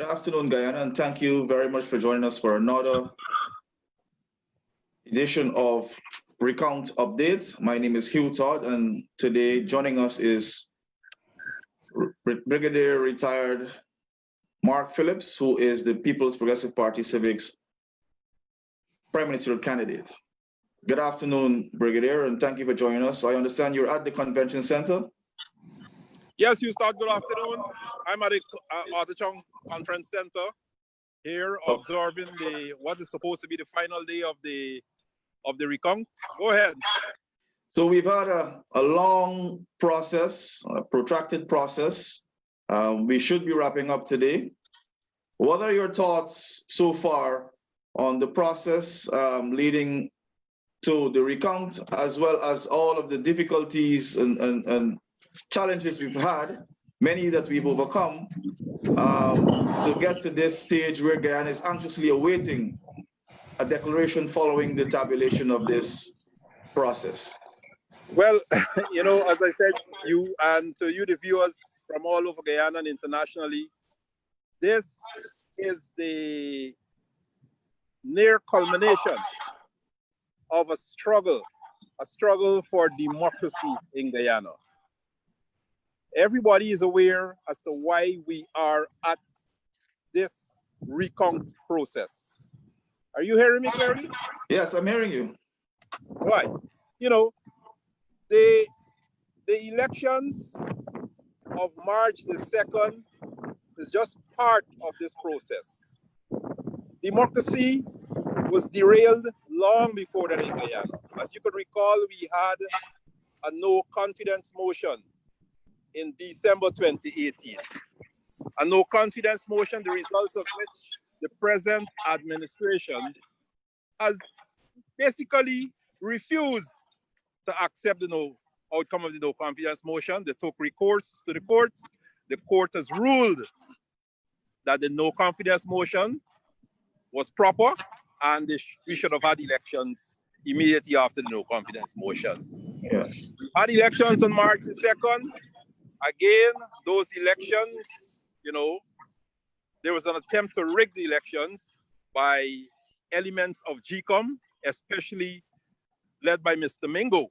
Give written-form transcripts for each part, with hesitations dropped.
Afternoon, Guyana, and thank you very much for joining us for another edition of Recount Update. My name is Hugh Todd, and today joining us is Brigadier retired Mark Phillips, who is the People's Progressive Party Civics Prime Ministerial candidate. Good afternoon, Brigadier, and thank you for joining us. I understand you're at the convention center. Yes, you start. Good afternoon. I'm at the Artichong Conference Center here, observing what is supposed to be the final day of the recount. Go ahead. So we've had a long process, a protracted process. We should be wrapping up today. What are your thoughts so far on the process leading to the recount, as well as all of the difficulties and challenges we've had, many that we've overcome, to get to this stage where Guyana is anxiously awaiting a declaration following the tabulation of this process? Well, you know, as I said, you and to you, the viewers from all over Guyana and internationally, this is the near culmination of a struggle for democracy in Guyana. Everybody is aware as to why we are at this recount process. Are you hearing me clearly? Yes, I'm hearing you. Right. You know, the elections of March the 2nd is just part of this process. Democracy was derailed long before that in Guyana. As you could recall, we had a no confidence motion in December 2018. A no confidence motion, the results of which the present administration has basically refused to accept the outcome of the no confidence motion. They took recourse to the courts. The court has ruled that the no confidence motion was proper and we should have had elections immediately after the no confidence motion. Yes. We had elections on March the 2nd. Again, those elections, you know, there was an attempt to rig the elections by elements of GCOM, especially led by Mr. Mingo.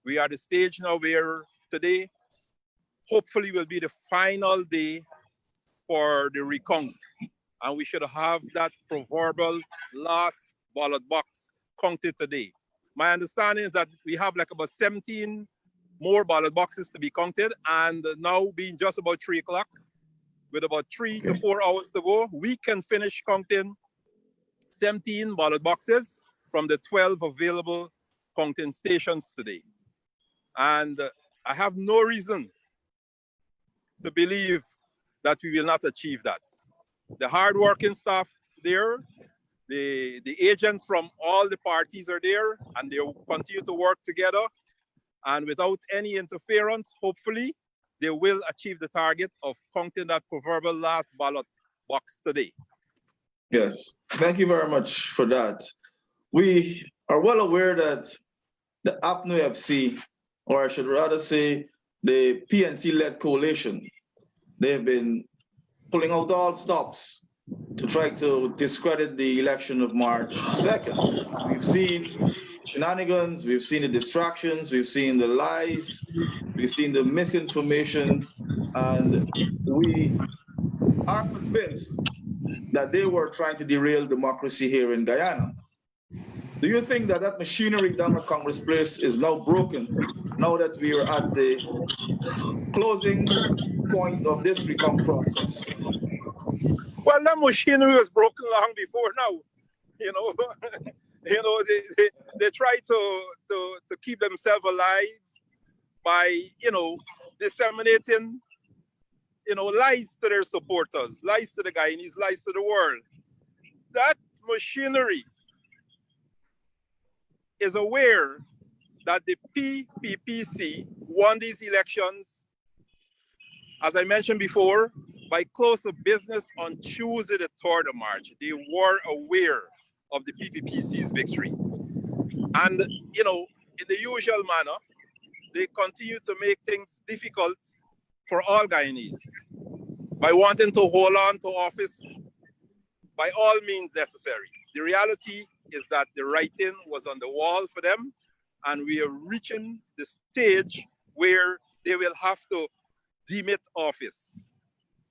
We are at the stage now where today, hopefully, will be the final day for the recount. And we should have that proverbial last ballot box counted today. My understanding is that we have like about 17 more ballot boxes to be counted, and now being just about 3 o'clock, with about 3 to 4 hours to go, we can finish counting 17 ballot boxes from the 12 available counting stations today. And I have no reason to believe that we will not achieve that. The hardworking staff there, the agents from all the parties are there, and they will continue to work together. And without any interference, hopefully, they will achieve the target of counting that proverbial last ballot box today. Yes, thank you very much for that. We are well aware that the APNO FC, or I should rather say the PNC-led coalition, they've been pulling out all stops to try to discredit the election of March 2nd. We've seen shenanigans, we've seen the distractions, we've seen the lies, we've seen the misinformation, and we are convinced that they were trying to derail democracy here in Guyana. Do you think that that machinery down at Congress Place is now broken, now that we are at the closing point of this recount process? Well, that machinery was broken long before now. You know, you know, they try to keep themselves alive by, you know, disseminating, you know, lies to their supporters, lies to the Guyanese, lies to the world. That machinery is aware that the PPPC won these elections, as I mentioned before, by close of business on Tuesday, the 3rd of March. They were aware of the PPPC's victory. And, you know, in the usual manner, they continue to make things difficult for all Guyanese. by wanting to hold on to office by all means necessary. The reality is that the writing was on the wall for them, and we are reaching the stage where they will have to demit office.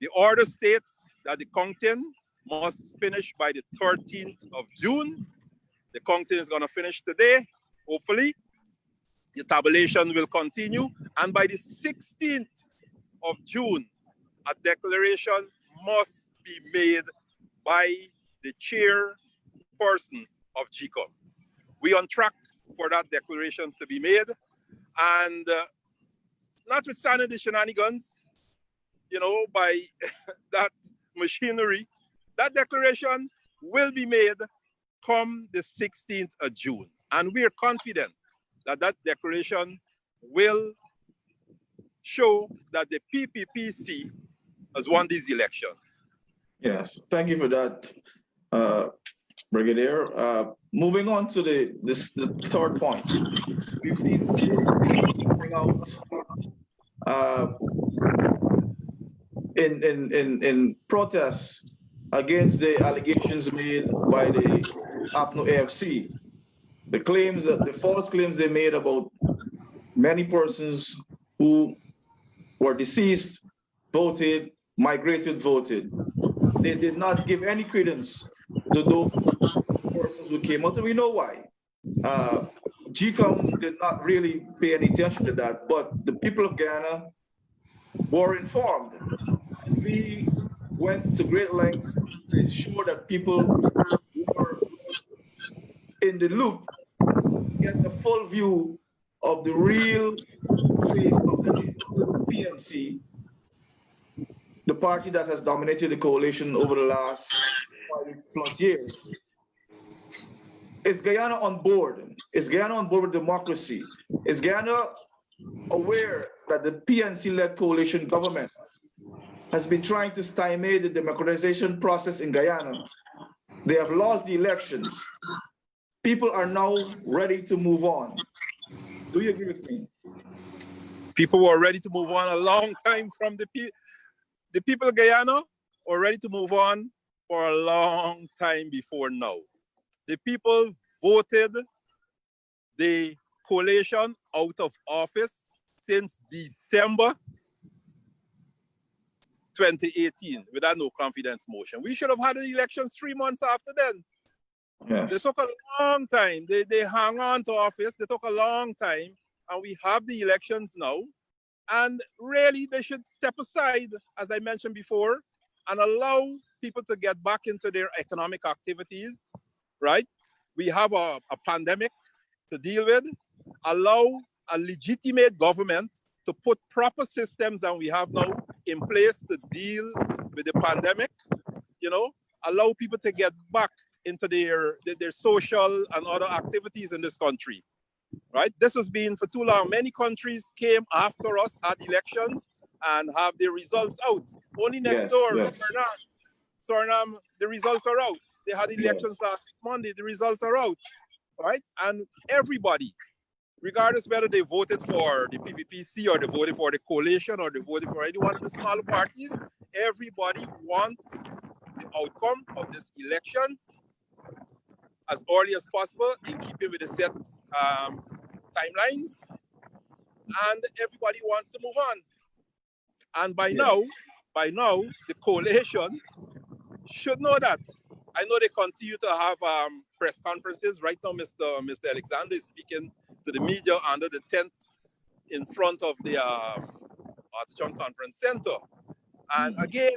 The order states that the counting must finish by the 13th of June. The counting is going to finish today, hopefully. The tabulation will continue, and by the 16th of June, a declaration must be made by the chairperson of GCOM. We on track for that declaration to be made, and notwithstanding the shenanigans, by that machinery, that declaration will be made come the 16th of June. And we are confident that that declaration will show that the PPPC has won these elections. Yes, thank you for that, Brigadier. Moving on to the third point. We've seen coming out in protests against the allegations made by the APNO AFC. The false claims they made about many persons who were deceased, voted, migrated, voted. They did not give any credence to those persons who came out, and we know why. GCOM did not really pay any attention to that, but the people of Guyana were informed. We went to great lengths to ensure that people were in the loop, get the full view of the real face of the PNC, the party that has dominated the coalition over the last 5+ years. Is Guyana on board? Is Guyana on board with democracy? Is Guyana aware that the PNC-led coalition government has been trying to stymie the democratization process in Guyana? They have lost the elections. People are now ready to move on. Do you agree with me? People were ready to move on a long time from the people of Guyana were ready to move on for a long time before now. The people voted the coalition out of office since December 2018 without no confidence motion. We should have had the elections 3 months after then. Yes. They took a long time. They hung on to office. They took a long time, and we have the elections now. And really, they should step aside, as I mentioned before, and allow people to get back into their economic activities, right? We have a pandemic to deal with. Allow a legitimate government to put proper systems that we have now in place to deal with the pandemic, allow people to get back into their social and other activities in this country, right? This has been for too long. Many countries came after us, had elections, and have their results out. Only next door, Suriname, the results are out. They had elections last Monday, the results are out, right? And everybody, regardless whether they voted for the PPPC or they voted for the coalition or they voted for any one of the smaller parties, everybody wants the outcome of this election as early as possible in keeping with the set timelines, and everybody wants to move on. And by now, the coalition should know that. I know they continue to have press conferences. Right now, Mr. Alexander is speaking to the media under the tent in front of the Artichon Conference Center. And again,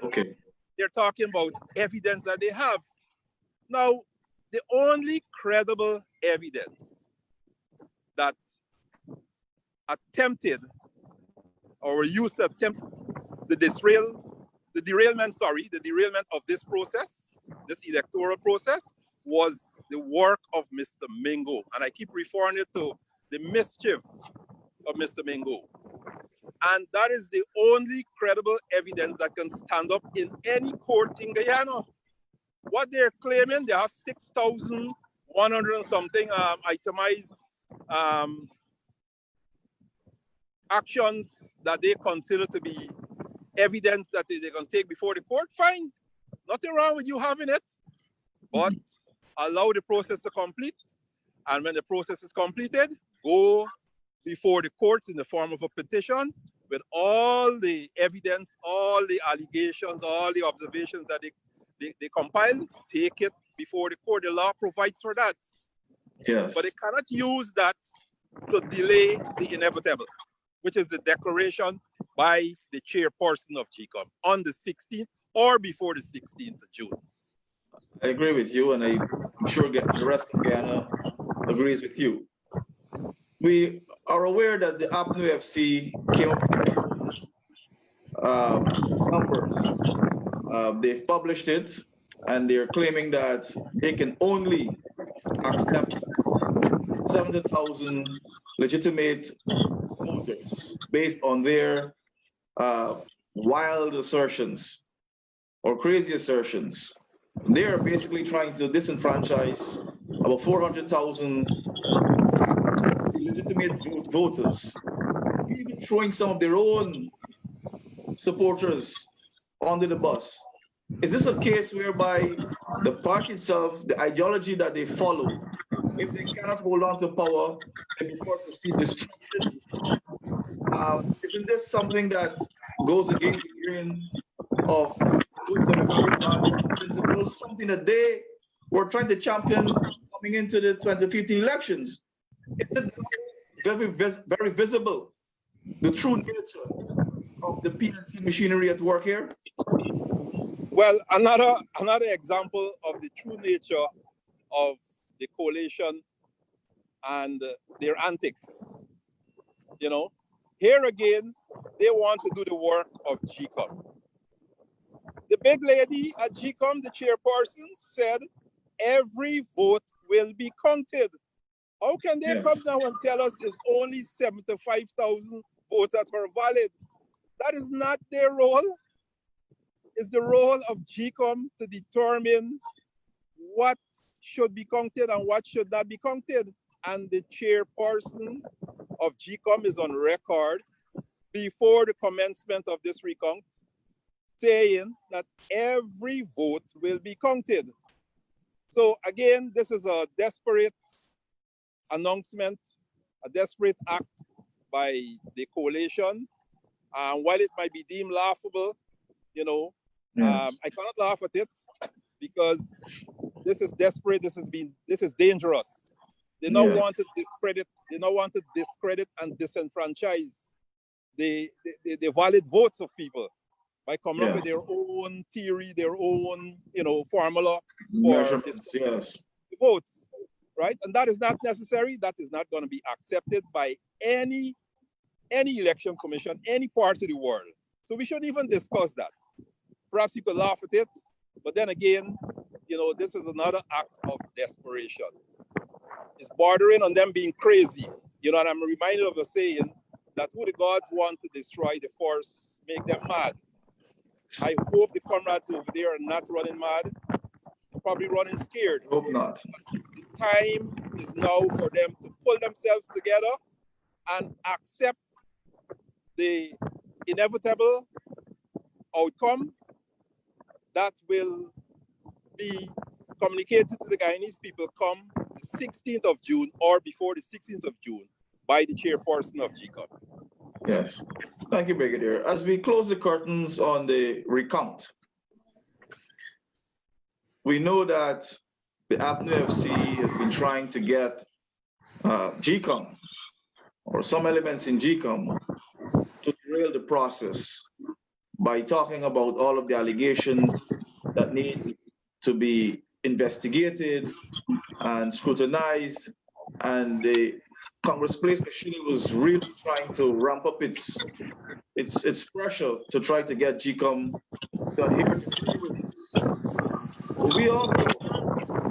they're talking about evidence that they have. Now, the only credible evidence that attempted or used to attempt the derailment of this process, this electoral process, was the work of Mr. Mingo. And I keep referring it to the mischief of Mr. Mingo. And that is the only credible evidence that can stand up in any court in Guyana. What they're claiming, they have 6,100 and something itemized actions that they consider to be evidence that they're going to take before the court, fine. Nothing wrong with you having it, but allow the process to complete. And when the process is completed, go before the courts in the form of a petition with all the evidence, all the allegations, all the observations that they compile, take it before the court. The law provides for that. Yes. But they cannot use that to delay the inevitable, which is the declaration by the chairperson of GCOM on the 16th or before the 16th of June. I agree with you, and I'm sure the rest of Ghana agrees with you. We are aware that the APNU FC came up with numbers. They've published it, and they're claiming that they can only accept 70,000 legitimate voters based on their wild assertions or crazy assertions. They're basically trying to disenfranchise about 400,000 legitimate voters, even throwing some of their own supporters under the bus. Is this a case whereby the party itself, the ideology that they follow, if they cannot hold on to power, they prefer to see destruction? Isn't this something that goes against the grain of good democratic principles, something that they were trying to champion coming into the 2015 elections? Is it very visible, the true nature of the PNC machinery at work here? Well, another example of the true nature of the coalition and their antics. You know, here again, they want to do the work of GCOM. The big lady at GCOM, the chairperson, said every vote will be counted. How can they come down and tell us it's only 75,000 votes that are valid? That is not their role. It's the role of GCOM to determine what should be counted and what should not be counted. And the chairperson of GCOM is on record before the commencement of this recount saying that every vote will be counted. So again, this is a desperate announcement, a desperate act by the coalition. While it might be deemed laughable, you know, I cannot laugh at it because this is desperate. This is dangerous. They don't want to discredit. They don't want to discredit and disenfranchise the valid votes of people by coming up with their own theory, their own, you know, formula for the votes, right? And that is not necessary. That is not going to be accepted by any election commission, any part of the world. So we shouldn't even discuss that. Perhaps you could laugh at it, but then again, you know, this is another act of desperation. It's bordering on them being crazy. You know, and I'm reminded of the saying that who the gods want to destroy, the force make them mad. I hope the comrades over there are not running mad. They're probably running scared. Hope not. The time is now for them to pull themselves together and accept the inevitable outcome that will be communicated to the Guyanese people come the 16th of June or before the 16th of June by the chairperson of GCOM. Yes. Thank you, Brigadier. As we close the curtains on the recount, we know that the APNU FC has been trying to get GCOM or some elements in GCOM to derail the process by talking about all of the allegations that need to be investigated and scrutinized, and the Congress Place machine was really trying to ramp up its pressure to try to get GCOM to adhere to privileges. We all know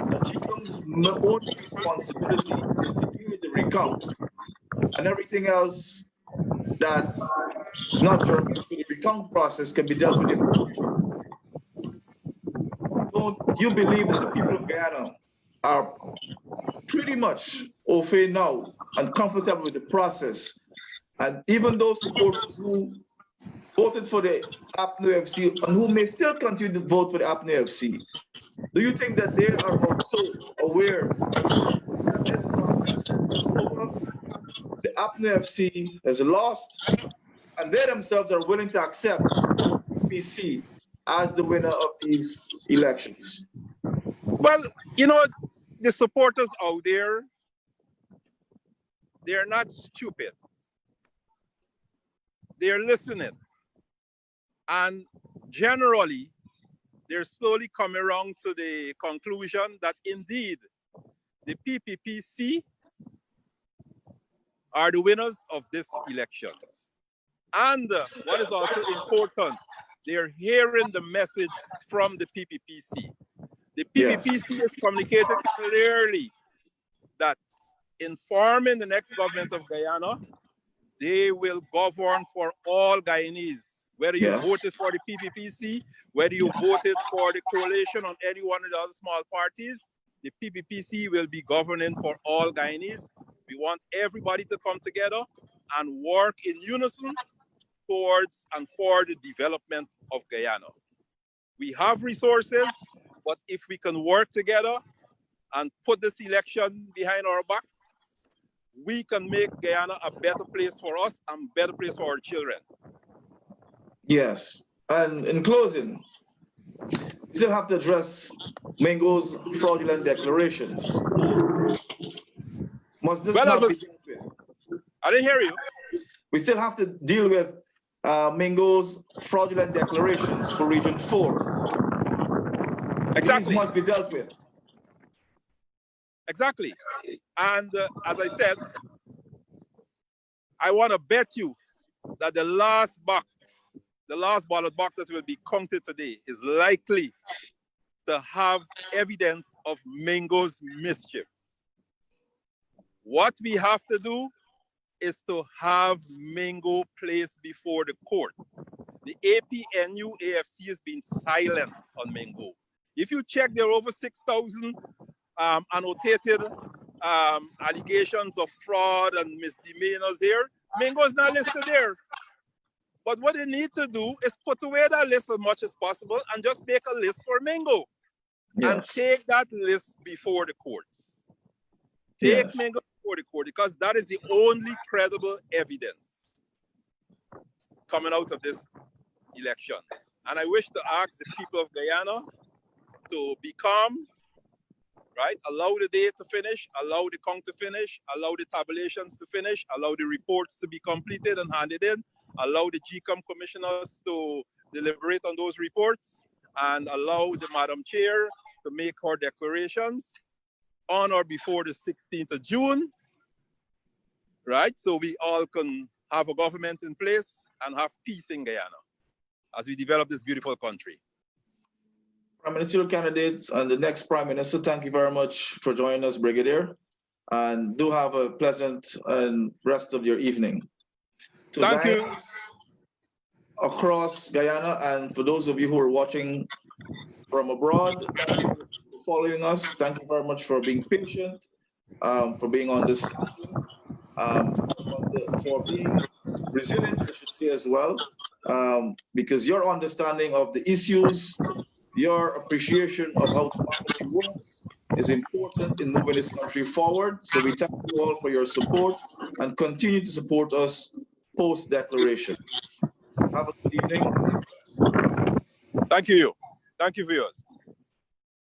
that GCOM's only responsibility is to deal with the recount, and everything else that is not germane to the recount process can be dealt with in the Don't you believe that the people of Guyana are pretty much au fait now and comfortable with the process? And even those supporters who voted for the APNU FC and who may still continue to vote for the APNU FC, do you think that they are also aware that this process is over, the APNU FC has lost, and they themselves are willing to accept PC as the winner of these elections? Well, you know, the supporters out there, they're not stupid. They're listening. And generally, they're slowly coming around to the conclusion that indeed the PPPC are the winners of this elections. And what is also important, they're hearing the message from the PPPC. The PPPC has communicated clearly that in forming the next government of Guyana, they will govern for all Guyanese. Whether you voted for the PPPC, whether you voted for the coalition on any one of the other small parties, the PPPC will be governing for all Guyanese. We want everybody to come together and work in unison towards and for the development of Guyana. We have resources, but if we can work together and put this election behind our back, we can make Guyana a better place for us and a better place for our children. Yes. And in closing, we still have to address Mingo's fraudulent declarations. Must this not be dealt with? I didn't hear you. We still have to deal with Mingo's fraudulent declarations for Region 4. Exactly. These must be dealt with. Exactly. And as I said, I want to bet you that the last ballot box that will be counted today is likely to have evidence of Mingo's mischief. What we have to do is to have Mingo placed before the court. The APNU AFC has been silent on Mingo. If you check, there are over 6,000 annotated allegations of fraud and misdemeanors here. Mingo is not listed there. But what they need to do is put away that list as much as possible and just make a list for Mingo. And take that list before the courts. Take Mingo before the court, because that is the only credible evidence coming out of this elections. And I wish to ask the people of Guyana to be calm, right? Allow the day to finish, allow the count to finish, allow the tabulations to finish, allow the reports to be completed and handed in, allow the GCOM commissioners to deliberate on those reports, and allow the Madam Chair to make her declarations on or before the 16th of June, right? So we all can have a government in place and have peace in Guyana as we develop this beautiful country. Prime Ministerial candidates and the next Prime Minister, thank you very much for joining us, Brigadier, and do have a pleasant rest of your evening. To thank you. Across Guyana, and for those of you who are watching from abroad, thank you for following us. Thank you very much for being patient, for being understanding, for being resilient, I should say as well, because your understanding of the issues, your appreciation of how democracy works is important in moving this country forward. So we thank you all for your support and continue to support us post-declaration. Have a good evening. Thank you. Thank you, viewers.